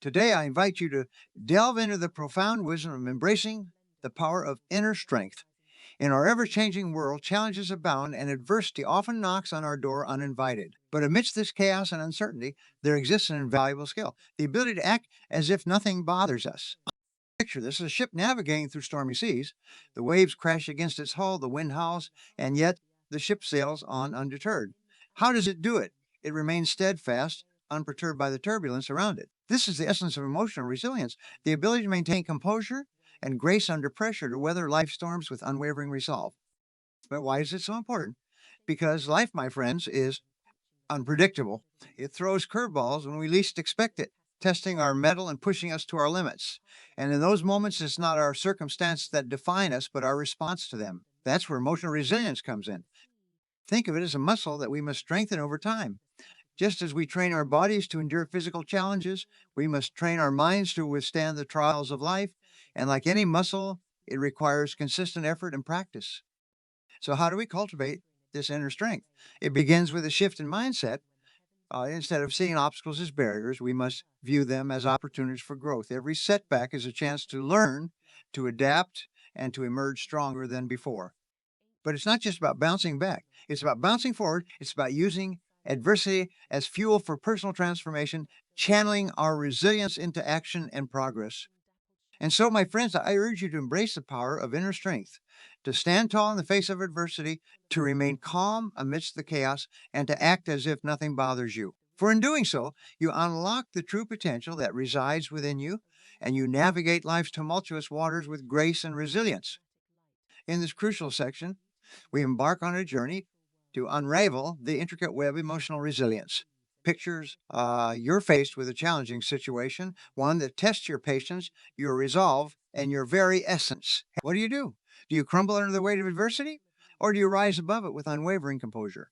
Today, I invite you to delve into the profound wisdom of embracing the power of inner strength. In our ever changing world, challenges abound and adversity often knocks on our door uninvited. But amidst this chaos and uncertainty, there exists an invaluable skill the ability to act as if nothing bothers us. Picture this: a ship navigating through stormy seas. The waves crash against its hull, the wind howls, and yet the ship sails on undeterred. How does it do it? It remains steadfast, unperturbed by the turbulence around it. This is the essence of emotional resilience, the ability to maintain composure and grace under pressure to weather life storms with unwavering resolve. But why is it so important? Because life, my friends, is unpredictable. It throws curveballs when we least expect it, testing our mettle and pushing us to our limits. And in those moments, it's not our circumstances that define us, but our response to them. That's where emotional resilience comes in. Think of it as a muscle that we must strengthen over time. Just as we train our bodies to endure physical challenges, we must train our minds to withstand the trials of life. And like any muscle, it requires consistent effort and practice. So, how do we cultivate this inner strength? It begins with a shift in mindset. Instead of seeing obstacles as barriers, we must view them as opportunities for growth. Every setback is a chance to learn, to adapt, and to emerge stronger than before. But it's not just about bouncing back, it's about bouncing forward. It's about using adversity as fuel for personal transformation, channeling our resilience into action and progress. And so, my friends, I urge you to embrace the power of inner strength, to stand tall in the face of adversity, to remain calm amidst the chaos, and to act as if nothing bothers you. For in doing so, you unlock the true potential that resides within you, and you navigate life's tumultuous waters with grace and resilience. In this crucial section, we embark on a journey to unravel the intricate web of emotional resilience. Pictures you're faced with a challenging situation, one that tests your patience, your resolve, and your very essence. What do? Do you crumble under the weight of adversity, or do you rise above it with unwavering composure?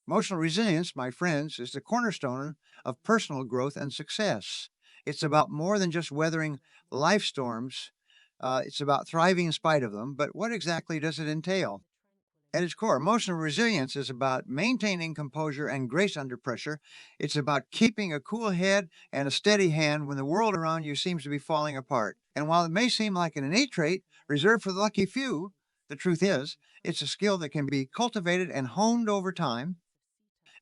Emotional resilience, my friends, is the cornerstone of personal growth and success. It's about more than just weathering life storms. It's about thriving in spite of them. But what exactly does it entail? At its core, emotional resilience is about maintaining composure and grace under pressure. It's about keeping a cool head and a steady hand when the world around you seems to be falling apart. And while it may seem like an innate trait reserved for the lucky few, the truth is, it's a skill that can be cultivated and honed over time.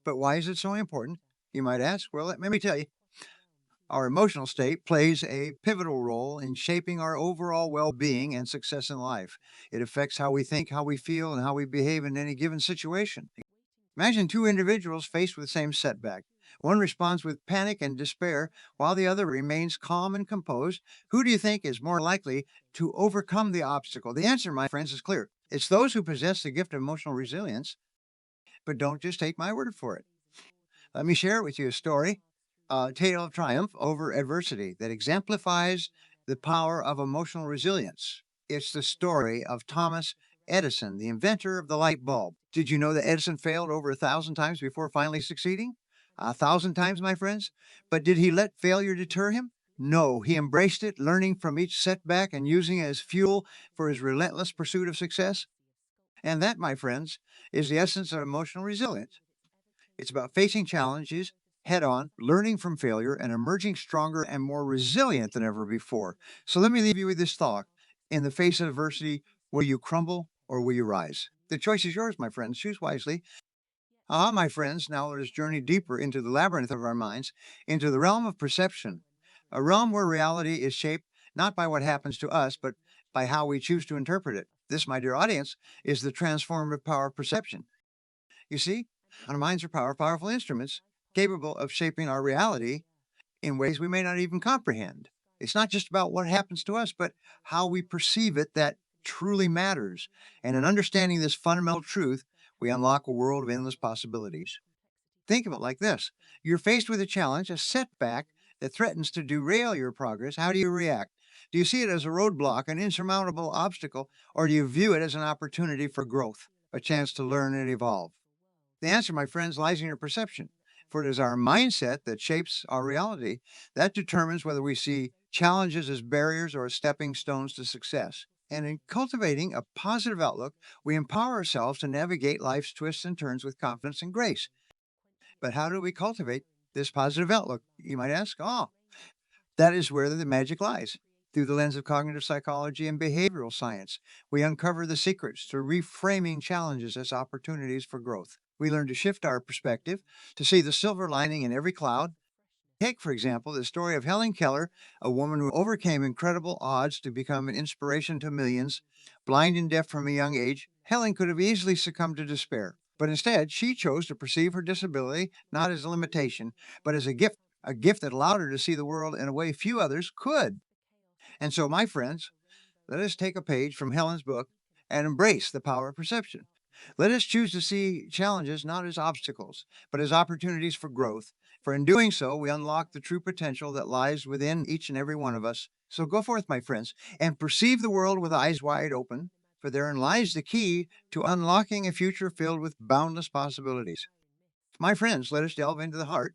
But why is it so important? You might ask. Well, let me tell you. Our emotional state plays a pivotal role in shaping our overall well being and success in life. It affects how we think, how we feel, and how we behave in any given situation. Imagine two individuals faced with the same setback. One responds with panic and despair, while the other remains calm and composed. Who do you think is more likely to overcome the obstacle? The answer, my friends, is clear. It's those who possess the gift of emotional resilience, but don't just take my word for it. Let me share with you a story, a tale of triumph over adversity that exemplifies the power of emotional resilience. It's the story of Thomas Edison, the inventor of the light bulb. Did you know that Edison failed over 1,000 times before finally succeeding? 1,000 times, my friends? But did he let failure deter him? No, he embraced it, learning from each setback and using it as fuel for his relentless pursuit of success. And that, my friends, is the essence of emotional resilience. It's about facing challenges head on, learning from failure, and emerging stronger and more resilient than ever before. So let me leave you with this thought. In the face of adversity, will you crumble or will you rise? The choice is yours, my friends. Choose wisely. My friends, now let us journey deeper into the labyrinth of our minds, into the realm of perception, a realm where reality is shaped not by what happens to us, but by how we choose to interpret it. This, my dear audience, is the transformative power of perception. You see, our minds are powerful instruments capable of shaping our reality in ways we may not even comprehend. It's not just about what happens to us, but how we perceive it that truly matters. And in understanding this fundamental truth, we unlock a world of endless possibilities. Think of it like this: you're faced with a challenge, a setback that threatens to derail your progress. How do you react? Do you see it as a roadblock, an insurmountable obstacle, or do you view it as an opportunity for growth, a chance to learn and evolve? The answer, my friends, lies in your perception, for it is our mindset that shapes our reality, that determines whether we see challenges as barriers or as stepping stones to success. And in cultivating a positive outlook, we empower ourselves to navigate life's twists and turns with confidence and grace. But how do we cultivate this positive outlook? You might ask. That is where the magic lies. Through the lens of cognitive psychology and behavioral science, we uncover the secrets to reframing challenges as opportunities for growth. We learn to shift our perspective, to see the silver lining in every cloud. Take, for example, the story of Helen Keller, a woman who overcame incredible odds to become an inspiration to millions. Blind and deaf from a young age, Helen could have easily succumbed to despair. But instead, she chose to perceive her disability not as a limitation, but as a gift that allowed her to see the world in a way few others could. And so, my friends, let us take a page from Helen's book and embrace the power of perception. Let us choose to see challenges not as obstacles, but as opportunities for growth. For in doing so, we unlock the true potential that lies within each and every one of us. So go forth, my friends, and perceive the world with eyes wide open, for therein lies the key to unlocking a future filled with boundless possibilities. My friends, let us delve into the heart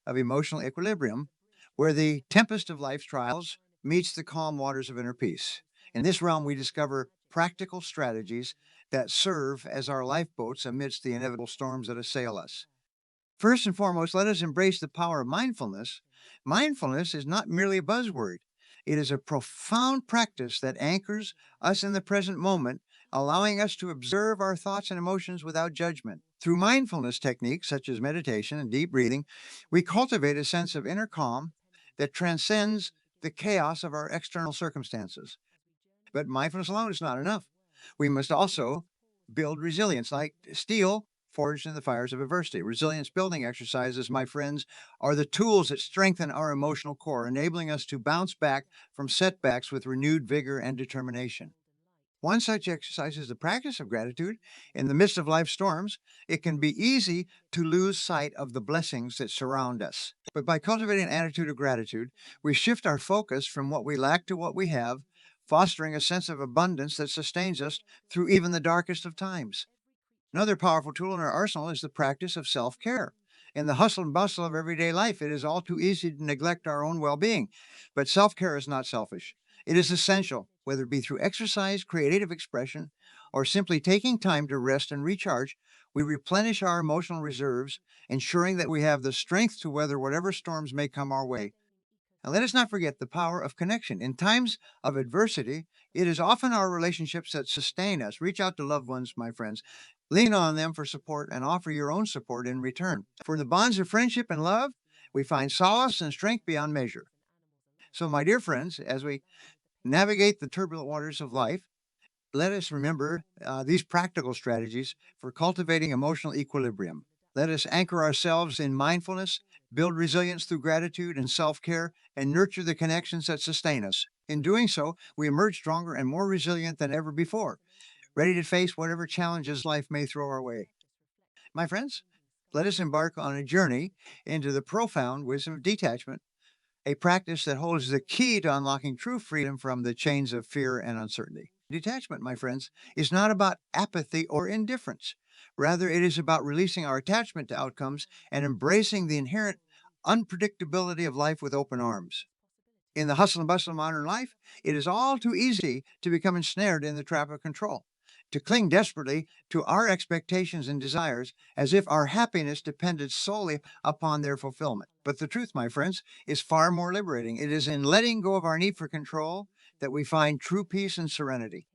of emotional equilibrium, where the tempest of life's trials meets the calm waters of inner peace. In this realm, we discover practical strategies that serve as our lifeboats amidst the inevitable storms that assail us. First and foremost, let us embrace the power of mindfulness. Mindfulness is not merely a buzzword, it is a profound practice that anchors us in the present moment, allowing us to observe our thoughts and emotions without judgment. Through mindfulness techniques such as meditation and deep breathing, we cultivate a sense of inner calm that transcends the chaos of our external circumstances. But mindfulness alone is not enough. We must also build resilience like steel forged in the fires of adversity. Resilience building exercises, my friends, are the tools that strengthen our emotional core, enabling us to bounce back from setbacks with renewed vigor and determination. One such exercise is the practice of gratitude. In the midst of life's storms, it can be easy to lose sight of the blessings that surround us. But by cultivating an attitude of gratitude, we shift our focus from what we lack to what we have, fostering a sense of abundance that sustains us through even the darkest of times. Another powerful tool in our arsenal is the practice of self care. In the hustle and bustle of everyday life, it is all too easy to neglect our own well being. But self care is not selfish, it is essential, whether it be through exercise, creative expression, or simply taking time to rest and recharge. We replenish our emotional reserves, ensuring that we have the strength to weather whatever storms may come our way. And let us not forget the power of connection. In times of adversity, it is often our relationships that sustain us. Reach out to loved ones, my friends. Lean on them for support and offer your own support in return. For in the bonds of friendship and love, we find solace and strength beyond measure. So, my dear friends, as we navigate the turbulent waters of life, let us remember these practical strategies for cultivating emotional equilibrium. Let us anchor ourselves in mindfulness, build resilience through gratitude and self care, and nurture the connections that sustain us. In doing so, we emerge stronger and more resilient than ever before, ready to face whatever challenges life may throw our way. My friends, let us embark on a journey into the profound wisdom of detachment, a practice that holds the key to unlocking true freedom from the chains of fear and uncertainty. Detachment, my friends, is not about apathy or indifference. Rather, it is about releasing our attachment to outcomes and embracing the inherent unpredictability of life with open arms. In the hustle and bustle of modern life, it is all too easy to become ensnared in the trap of control, to cling desperately to our expectations and desires as if our happiness depended solely upon their fulfillment. But the truth, my friends, is far more liberating. It is in letting go of our need for control that we find true peace and serenity.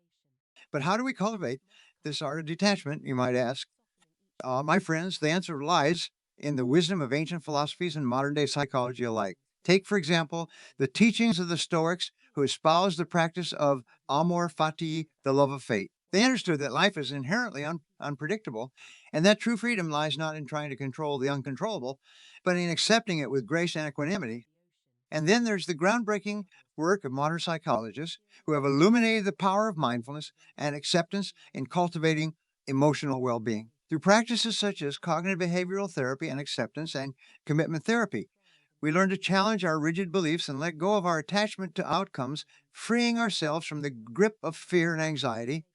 But how do we cultivate this art of detachment, you might ask? My friends, the answer lies in the wisdom of ancient philosophies and modern day psychology alike. Take, for example, the teachings of the Stoics who espoused the practice of amor fati, the love of fate. They understood that life is inherently unpredictable, and that true freedom lies not in trying to control the uncontrollable, but in accepting it with grace and equanimity. And then there's the groundbreaking work of modern psychologists who have illuminated the power of mindfulness and acceptance in cultivating emotional well being. Through practices such as cognitive behavioral therapy and acceptance and commitment therapy, we learn to challenge our rigid beliefs and let go of our attachment to outcomes, freeing ourselves from the grip of fear and anxiety.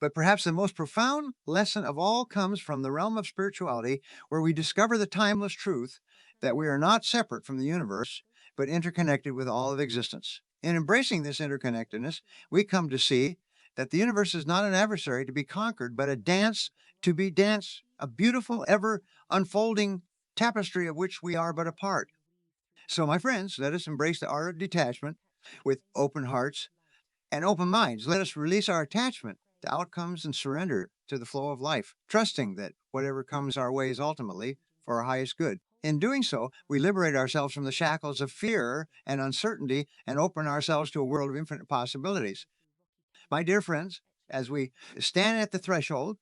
But perhaps the most profound lesson of all comes from the realm of spirituality, where we discover the timeless truth that we are not separate from the universe, but interconnected with all of existence. In embracing this interconnectedness, we come to see that the universe is not an adversary to be conquered, but a dance to be danced, a beautiful, ever unfolding tapestry of which we are but a part. So, my friends, let us embrace the art of detachment with open hearts and open minds. Let us release our attachment to outcomes and surrender to the flow of life, trusting that whatever comes our way is ultimately for our highest good. In doing so, we liberate ourselves from the shackles of fear and uncertainty and open ourselves to a world of infinite possibilities. My dear friends, as we stand at the threshold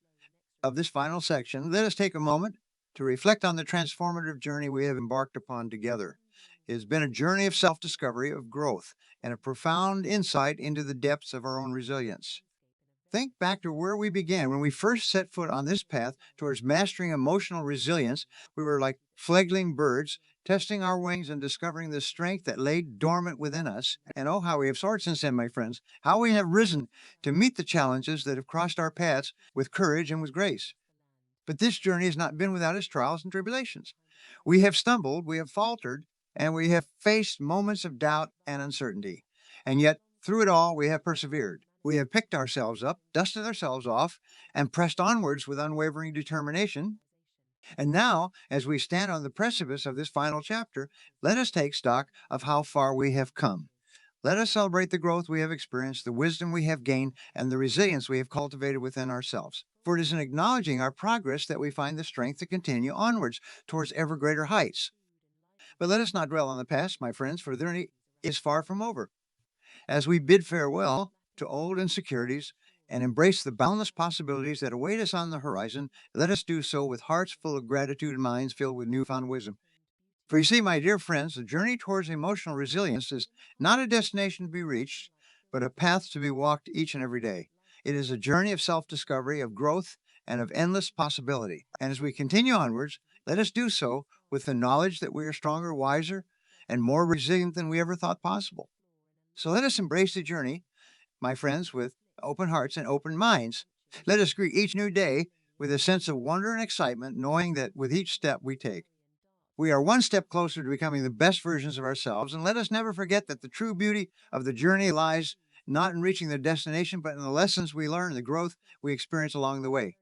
of this final section, let us take a moment to reflect on the transformative journey we have embarked upon together. It has been a journey of self discovery, of growth, and a profound insight into the depths of our own resilience. Think back to where we began. When we first set foot on this path towards mastering emotional resilience, we were like fledgling birds, testing our wings and discovering the strength that lay dormant within us. And oh, how we have soared since then, my friends, how we have risen to meet the challenges that have crossed our paths with courage and with grace. But this journey has not been without its trials and tribulations. We have stumbled, we have faltered, and we have faced moments of doubt and uncertainty. And yet, through it all, we have persevered. We have picked ourselves up, dusted ourselves off, and pressed onwards with unwavering determination. And now, as we stand on the precipice of this final chapter, let us take stock of how far we have come. Let us celebrate the growth we have experienced, the wisdom we have gained, and the resilience we have cultivated within ourselves. For it is in acknowledging our progress that we find the strength to continue onwards towards ever greater heights. But let us not dwell on the past, my friends, for the journey is far from over. As we bid farewell to old insecurities and embrace the boundless possibilities that await us on the horizon, let us do so with hearts full of gratitude and minds filled with newfound wisdom. For you see, my dear friends, the journey towards emotional resilience is not a destination to be reached, but a path to be walked each and every day. It is a journey of self discovery, of growth, and of endless possibility. And as we continue onwards, let us do so with the knowledge that we are stronger, wiser, and more resilient than we ever thought possible. So let us embrace the journey, my friends, with open hearts and open minds. Let us greet each new day with a sense of wonder and excitement, knowing that with each step we take, we are one step closer to becoming the best versions of ourselves. And let us never forget that the true beauty of the journey lies not in reaching the destination, but in the lessons we learn, the growth we experience along the way.